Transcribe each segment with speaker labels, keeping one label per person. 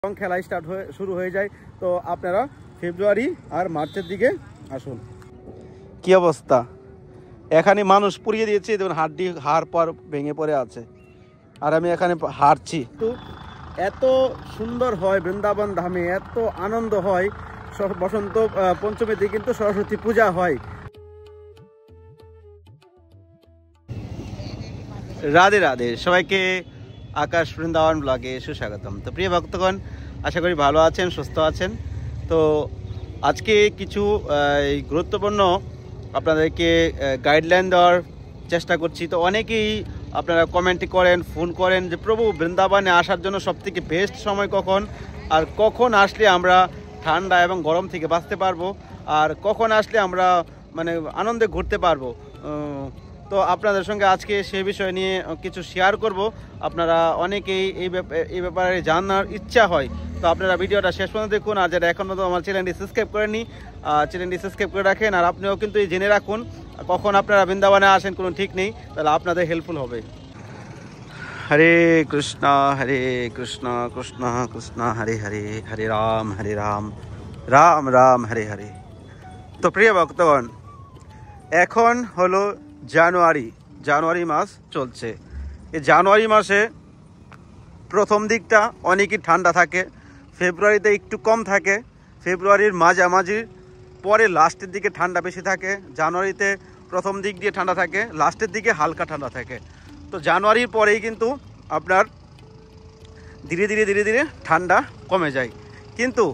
Speaker 1: রং খেলা শুরু হয়ে যায়। তো আপনারা ফেব্রুয়ারি আর মার্চের দিকে আসুন। কি অবস্থা, এখানে মানুষ পুড়িয়ে দিয়েছে, দেখুন হাড় পর ভেঙে পড়ে আছে, আর আমি এখানে হারছি। তো এত সুন্দর হয় বৃন্দাবন ধামে, এত আনন্দ হয়। বসন্ত পঞ্চমীতে কিন্তু সরস্বতী পূজা হয়। রাধে রাধে সবাইকে, আকাশ বৃন্দাবন ব্লগে সুস্বাগতম। তো প্রিয় ভক্তগণ, আশা করি ভালো আছেন, সুস্থ আছেন। তো আজকে কিছু গুরুত্বপূর্ণ আপনাদেরকে গাইডলাইন দেওয়ার চেষ্টা করছি। তো অনেকেই আপনারা কমেন্ট করেন, ফোন করেন যে প্রভু বৃন্দাবনে আসার জন্য সবথেকে বেস্ট সময় কখন, আর কখন আসলে আমরা ঠান্ডা এবং গরম থেকে বাঁচতে পারবো, আর কখন আসলে আমরা মানে আনন্দে ঘুরতে পারবো। তো আপনাদের সঙ্গে আজকে সে বিষয় নিয়ে কিছু শেয়ার করব। আপনারা অনেকেই এই ব্যাপারে জানার ইচ্ছা হয়, তো আপনারা ভিডিওটা শেষ পর্যন্ত দেখুন। আর যারা এখনও তো আমার চ্যানেলটি সাবস্ক্রাইব করেননি, চ্যানেলটি সাবস্ক্রাইব করে রাখেন। আর আপনিও কিন্তু জেনে রাখুন কখন আপনারা বৃন্দাবনে আসেন, কোনো ঠিক নেই, তাহলে আপনাদের হেল্পফুল হবে। হরে কৃষ্ণ কৃষ্ণ কৃষ্ণ হরে হরে, হরে রাম রাম রাম হরে হরে। তো প্রিয় ভক্তগণ, এখন হলো জানুয়ারি মাস চলছে। এই জানুয়ারি মাসে প্রথম দিকটা অনেকই ঠান্ডা থাকে, ফেব্রুয়ারিতে একটু কম থাকে, ফেব্রুয়ারির মাঝামাঝির পরে লাস্টের দিকে ঠান্ডা বেশি থাকে। জানুয়ারিতে প্রথম দিক দিয়ে ঠান্ডা থাকে, লাস্টের দিকে হালকা ঠান্ডা থাকে। তো জানুয়ারির পরেই কিন্তু আপনার ধীরে ধীরে ঠান্ডা কমে যায়। কিন্তু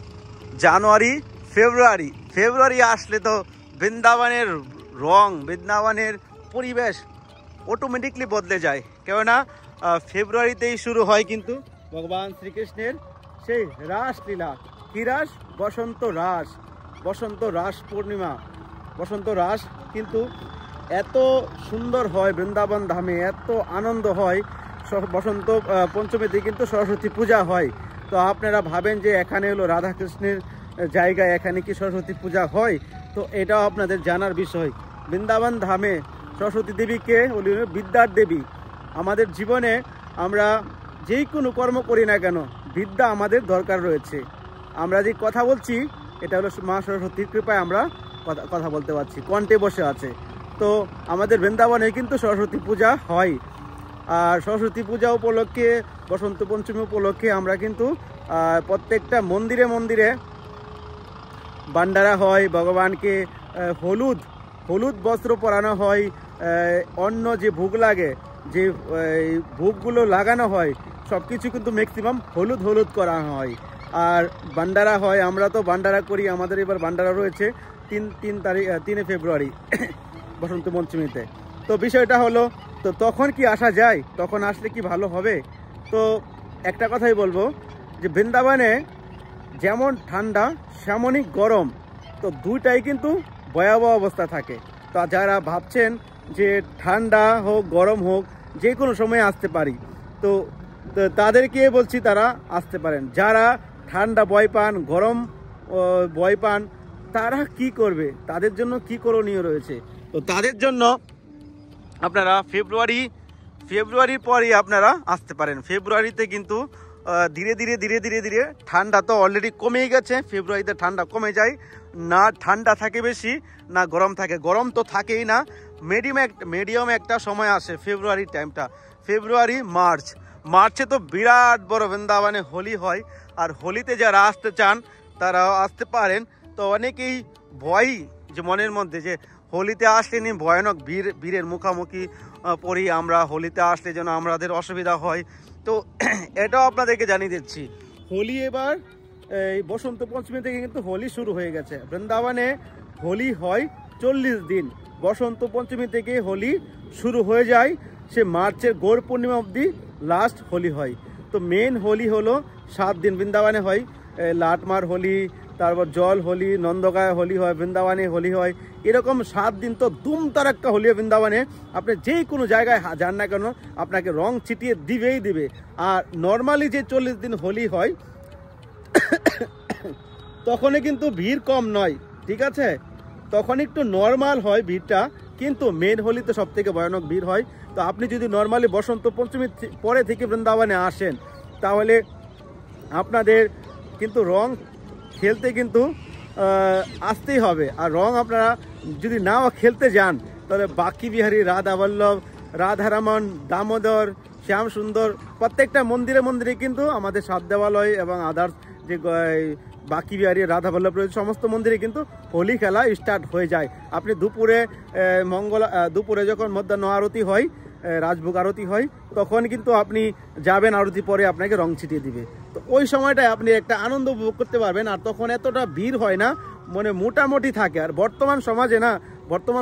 Speaker 1: জানুয়ারি ফেব্রুয়ারি আসলে তো বৃন্দাবনের রং, বৃন্দাবনের পরিবেশ অটোমেটিকলি বদলে যায়। কেননা ফেব্রুয়ারিতেই শুরু হয় কিন্তু ভগবান শ্রীকৃষ্ণের সেই রাসলীলা। কি রাস? বসন্ত রাস পূর্ণিমা, বসন্ত রাস কিন্তু এত সুন্দর হয় বৃন্দাবন ধামে, এত আনন্দ হয়। বসন্ত পঞ্চমীতে কিন্তু সরস্বতী পূজা হয়। তো আপনারা ভাবেন যে এখানে হলো রাধাকৃষ্ণের জায়গায়, এখানে কি সরস্বতী পূজা হয়? তো এটাও আপনাদের জানার বিষয়। বৃন্দাবন ধামে সরস্বতী দেবীকে বলি বিদ্যার দেবী। আমাদের জীবনে আমরা যেই কোনো কর্ম করি না কেন, বিদ্যা আমাদের দরকার রয়েছে। আমরা যে কথা বলছি, এটা হলো মা সরস্বতীর কৃপায় আমরা কথা বলতে পারছি, কণ্ঠে বসে আছে। তো আমাদের বৃন্দাবনে কিন্তু সরস্বতী পূজা হয়। আর সরস্বতী পূজা উপলক্ষে, বসন্ত পঞ্চমী উপলক্ষে আমরা কিন্তু প্রত্যেকটা মন্দিরে ভান্ডারা হয়, ভগবানকে হলুদ বস্ত্র পরানো হয়, অন্য যে ভোগ লাগে, যে ভোগগুলো লাগানো হয়, সব কিছু কিন্তু ম্যাক্সিমাম হলুদ করা হয়। আর ভান্ডারা হয়, আমরা তো ভান্ডারা করি। আমাদের এবার ভান্ডারা রয়েছে 3 ফেব্রুয়ারি বসন্ত পঞ্চমীতে। তো বিষয়টা হলো, তো তখন কি আসা যায়? তখন আসলে কি ভালো হবে? তো একটা কথাই বলবো যে বৃন্দাবনে যেমন ঠান্ডা সেমনই গরম, তো দুইটাই কিন্তু ভয়াবহ অবস্থা থাকে। তো যারা ভাবছেন যে ঠান্ডা হোক গরম হোক যে কোনো সময় আসতে পারি, তো তাদেরকে বলছি তারা আসতে পারেন। যারা ঠান্ডা ভয় পান, গরম ভয় পান, তারা কি করবে? তাদের জন্য কি করণীয় রয়েছে? তো তাদের জন্য আপনারা ফেব্রুয়ারির পরই আপনারা আসতে পারেন। ফেব্রুয়ারিতে কিন্তু ধীরে ধীরে ঠান্ডা তো অলরেডি কমেই গেছে। ফেব্রুয়ারিতে ঠান্ডা কমে যায়, না ঠান্ডা থাকে বেশি, না গরম থাকে। গরম তো থাকেই না, মিডিয়াম একটা সময় আসে ফেব্রুয়ারির টাইমটা। ফেব্রুয়ারি মার্চে তো বিরাট বড় বৃন্দাবনে হোলি হয়। আর হোলিতে যারা আসতে চান তারাও আসতে পারেন। তো অনেকেই ভয় যে মনের মধ্যে যে হোলিতে আসলে নি ভয়ানক বীরের মুখোমুখি পড়ি আমরা, হোলিতে আসলে যেন আমাদের অসুবিধা হয়। তো এটাও আপনাদেরকে জানিয়ে দিচ্ছি, হোলি এবার এই বসন্ত পঞ্চমী থেকে কিন্তু হোলি শুরু হয়ে গেছে। বৃন্দাবনে হোলি হয় 40 দিন। বসন্ত পঞ্চমী থেকে হোলি শুরু হয়ে যায়, সে মার্চের গৌর পূর্ণিমা অবধি লাস্ট হোলি হয়। তো মেন হোলি হলো 7 দিন বৃন্দাবনে হয়। লাটমার হোলি, তারপর জল হোলি, নন্দগায় হোলি হয়, বৃন্দাবনে হোলি হয়। এরকম 7 দিন তো দুমতারাক্কা হোলি বৃন্দাবনে। আপনি যে কোনো জায়গায় যান না কেন, আপনাকে রং ছিটিয়ে দিবে। আর নর্মালি যে 40 দিন হোলি হয় তখনই কিন্তু ভিড় কম নয়, ঠিক আছে? তখন একটু নর্মাল হয় ভিড়টা, কিন্তু মেন হোলিতে সব থেকে ভয়ানক ভিড় হয়। তো আপনি যদি নর্মালি বসন্ত পঞ্চমী পরে থেকে বৃন্দাবনে আসেন, তাহলে আপনাদের কিন্তু রং খেলতে কিন্তু আসতেই হবে। আর রং আপনারা যদি নাও খেলতে যান তাহলে বাকি বিহারী, রাধাবল্লভ, রাধারমন, দামোদর, শ্যাম সুন্দর প্রত্যেকটা মন্দিরে মন্দিরে কিন্তু আমাদের সাত দেওয়ালয় এবং আদার্স যে বাকি বিহারী, রাধাবল্লভ রয়েছে সমস্ত মন্দিরে কিন্তু হোলি খেলা স্টার্ট হয়ে যায়। আপনি দুপুরে দুপুরে যখন মধ্যাহ্ন আরতি হয়, রাজভোগ আরতি হয়, তখন কিন্তু আপনি যাবেন, আরতি পরে আপনাকে রং ছিটিয়ে দিবে। তো ওই সময়টায় আপনি একটা আনন্দ উপভোগ করতে পারবেন। আর তখন এতটা ভিড় হয় না, মানে মোটামুটি থাকে। আর বর্তমান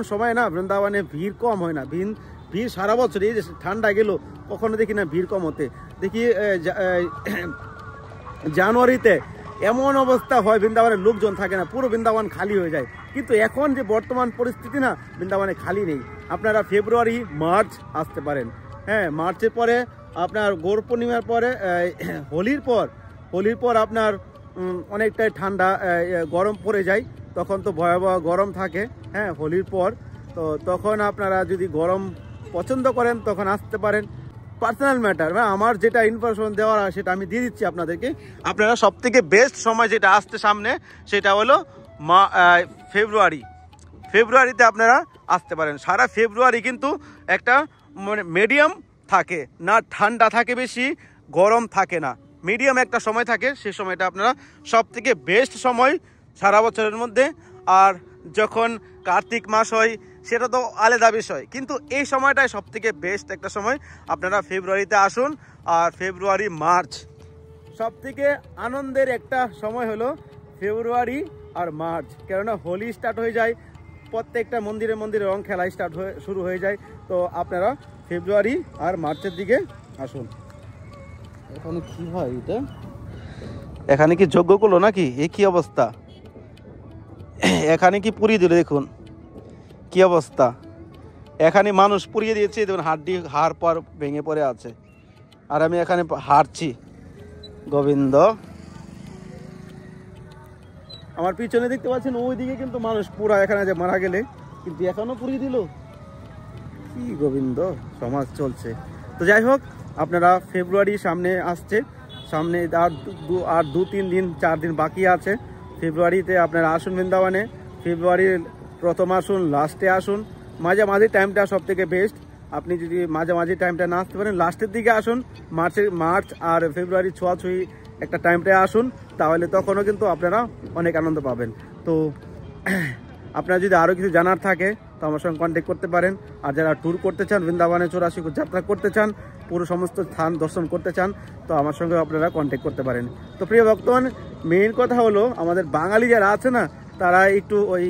Speaker 1: সময়ে না বৃন্দাবনে ভিড় কম হয় না, ভিড় সারা বছর। এই যে ঠান্ডা গেল কখনো দেখি না ভিড় কম হতে, দেখি জানুয়ারিতে এমন অবস্থা হয় বৃন্দাবনের লোকজন থাকে না, পুরো বৃন্দাবন খালি হয়ে যায়। কিন্তু এখন যে বর্তমান পরিস্থিতি না, বৃন্দাবনে খালি নেই। আপনারা ফেব্রুয়ারি, মার্চ আসতে পারেন। হ্যাঁ, মার্চের পরে আপনার গৌর পূর্ণিমার পরে হোলির পর আপনার অনেকটাই ঠান্ডা গরম পড়ে যায়, তখন তো ভয়াবহ গরম থাকে। হ্যাঁ, হোলির পর তো তখন আপনারা যদি গরম পছন্দ করেন তখন আসতে পারেন। পার্সোনাল ম্যাটার, আমার যেটা ইনফরমেশন দেওয়ার সেটা আমি দিয়ে দিচ্ছি আপনাদেরকে। আপনারা সব থেকে বেস্ট সময় যেটা আসছে সামনে সেটা হলো ফেব্রুয়ারিতে আপনারা আসতে পারেন। সারা ফেব্রুয়ারি কিন্তু একটা মানে মিডিয়াম থাকে না, ঠান্ডা থাকে বেশি, গরম থাকে না, মিডিয়াম একটা সময় থাকে। সেই সময়টা আপনারা সব থেকে বেস্ট সময় সারা বছরের মধ্যে। আর যখন কার্তিক মাস হয় সেটা তো আলাদা বিষয়, কিন্তু এই সময়টাই সব থেকে বেস্ট একটা সময়। আপনারা ফেব্রুয়ারিতে আসুন। আর ফেব্রুয়ারি, মার্চ সব থেকে আনন্দের একটা সময় হলো ফেব্রুয়ারি আর মার্চ, কেননা হোলি স্টার্ট হয়ে যায়, প্রত্যেকটা মন্দিরে মন্দিরে রং খেলা শুরু হয়ে যায়। তো আপনারা ফেব্রুয়ারি আর মার্চের দিকে আসুন। এখানে কি হয়, এখানে কি যজ্ঞ করলো নাকি? এ কি অবস্থা, এখানে কি পুড়িয়ে দিল, দেখুন কি অবস্থা। এখানে মানুষ পুড়িয়ে দিয়েছে, দেখুন হাড় পর ভেঙে পড়ে আছে। আর আমি এখানে হারছি। গোবিন্দ, আমার পিছনে দেখতে পাচ্ছেন ওইদিকে কিন্তু মানুষ পুরা, এখানে যে মারা গেলে কিন্তু এখনো পুড়িয়ে দিল। কি গোবিন্দ সমাজ চলছে। তো যাই হোক, আপনারা ফেব্রুয়ারি সামনে আসছে, সামনে আর 2-3 দিন 4 দিন বাকি আছে। ফেব্রুয়ারিতে আপনারা আসুন বৃন্দাবনে। ফেব্রুয়ারির প্রথম আসুন, লাস্টে আসুন, মাঝামাঝি টাইমটা সব থেকে বেস্ট। আপনি যদি মাঝামাঝি টাইমটা না আসতে পারেন, লাস্টের দিকে আসুন, মার্চ আর ফেব্রুয়ারি ছোঁয়াছুঁয়ি একটা টাইমটায় আসুন, তাহলে তখনও কিন্তু আপনারা অনেক আনন্দ পাবেন। তো আপনারা যদি আরও কিছু জানার থাকে তো আমার সঙ্গে কন্ট্যাক্ট করতে পারেন। আর যারা ট্যুর করতে চান, বৃন্দাবনে 84 যাত্রা করতে চান, পুরো সমস্ত স্থান দর্শন করতে চান, তো আমার সঙ্গে আপনারা কন্ট্যাক্ট করতে পারেন। তো প্রিয় ভক্তগণ, মেইন কথা হলো আমাদের বাঙালি যারা আছে না, তারা একটু ওই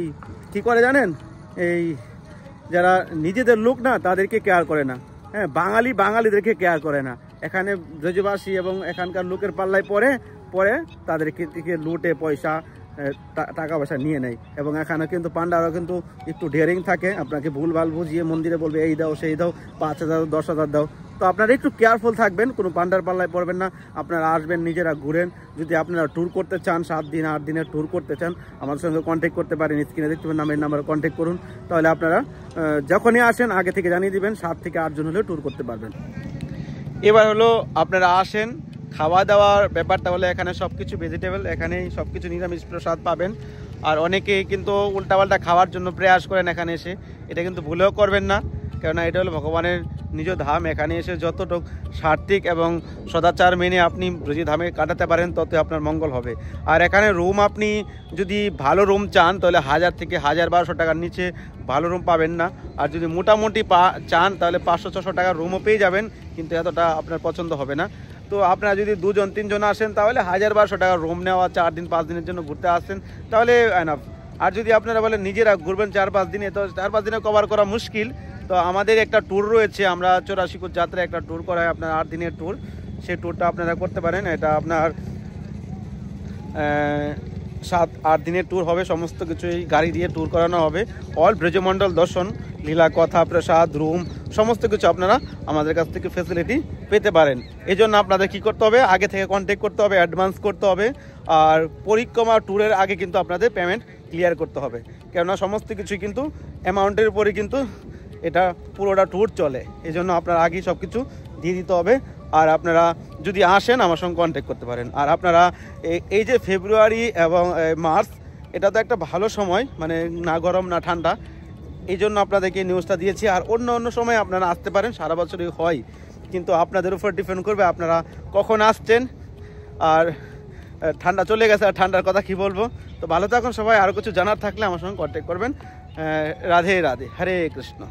Speaker 1: কী করে জানেন, এই যারা নিজেদের লোক না তাদেরকে কেয়ার করে না। হ্যাঁ, বাঙালিদেরকে কেয়ার করে না। এখানে ব্রজবাসী এবং এখানকার লোকের পাল্লায় পরে তাদেরকে লুটে পয়সা টাকা পয়সা নিয়ে নেয়। এবং এখানে কিন্তু পান্ডারা কিন্তু একটু ডেয়ারিং থাকে, আপনাকে ভুলভাল বুঝিয়ে মন্দিরে বলবে এই দাও সেই দাও, 5,000 10,000 দাও। তো আপনারা একটু কেয়ারফুল থাকবেন, কোনো পান্ডার পাল্লায় পড়বেন না। আপনারা আসবেন, নিজেরা ঘুরেন। যদি আপনারা ট্যুর করতে চান, 7 দিন 8 দিনের ট্যুর করতে চান, আমার সঙ্গে কন্ট্যাক্ট করতে পারেন। স্ক্রিনে দেখতে পাবেন নাম্বারে কন্ট্যাক্ট করুন। তাহলে আপনারা যখনই আসেন আগে থেকে জানিয়ে দিবেন, 7 থেকে 8 জন হলেও ট্যুর করতে পারবেন। এবার হলো আপনারা আসেন, খাওয়া দাওয়ার ব্যাপারটা হলো এখানে সব কিছু ভেজিটেবল, এখানেই সব কিছু নিরামিষ প্রসাদ পাবেন। আর অনেকেই কিন্তু উল্টাপাল্টা খাওয়ার জন্য প্রয়াস করেন এখানে এসে, এটা কিন্তু ভুলেও করবেন না, কেননা এটা হলো ভগবানের নিজ ধাম। এখানে এসে যতটুক সাত্বিক এবং সদাচার মেনে আপনি ব্রজ ধামে কাটাতে পারেন, তত আপনার মঙ্গল হবে। আর এখানে রুম, আপনি যদি ভালো রুম চান তাহলে 1000 থেকে 1200 টাকার নিচে ভালো রুম পাবেন না। আর যদি মোটামুটি চান তাহলে 500-600 টাকার রুমও পেয়ে যাবেন, কিন্তু এতটা আপনার পছন্দ হবে না। তো আপনারা যদি 2-3 জন আসেন তাহলে 1000-1200 টাকার রুম নেওয়া, 4 দিন 5 দিনের জন্য ঘুরতে আসেন তাহলে এনাফ। আর যদি আপনারা বলেন নিজেরা ঘুরবেন 4-5 দিনে, তো 4-5 দিনে কভার করা মুশকিল। তো আমাদের একটা ট্যুর রয়েছে, আমরা 84 যাত্রা একটা ট্যুর করা হয়, আপনার 8 দিনের ট্যুর। সেই ট্যুরটা আপনারা করতে পারেন। এটা আপনার 7-8 দিনের ট্যুর হবে, সমস্ত কিছুই গাড়ি দিয়ে ট্যুর করানো হবে। অল ব্রজমণ্ডল দর্শন, লীলা কথা, প্রসাদ, রুম সমস্ত কিছু আপনারা আমাদের কাছ থেকে ফেসিলিটি পেতে পারেন। এই জন্য আপনাদের কী করতে হবে, আগে থেকে কন্ট্যাক্ট করতে হবে, অ্যাডভান্স করতে হবে। আর পরিক্রমা ট্যুরের আগে কিন্তু আপনাদের পেমেন্ট ক্লিয়ার করতে হবে, কেননা সমস্ত কিছুই কিন্তু অ্যামাউন্টের উপরে কিন্তু এটা পুরোটা ট্যুর চলে। এই জন্য আপনার আগেই সব কিছু দিয়ে দিতে হবে। আর আপনারা যদি আসেন আমার সঙ্গে কন্ট্যাক্ট করতে পারেন। আর আপনারা এই যে ফেব্রুয়ারি এবং মার্চ, এটা তো একটা ভালো সময়, মানে না গরম না ঠান্ডা, এই জন্য আপনাদেরকে নিউজটা দিয়েছি। আর অন্য অন্য সময় আপনারা আসতে পারেন, সারা বছরই হয়, কিন্তু আপনাদের উপর ডিপেন্ড করবে আপনারা কখন আসছেন। আর ঠান্ডা চলে গেছে, আর ঠান্ডার কথা কি বলবো। তো ভালো থাকুন সবাই, আরও কিছু জানার থাকলে আমার সঙ্গে কন্ট্যাক্ট করবেন। রাধে রাধে, হরে কৃষ্ণ।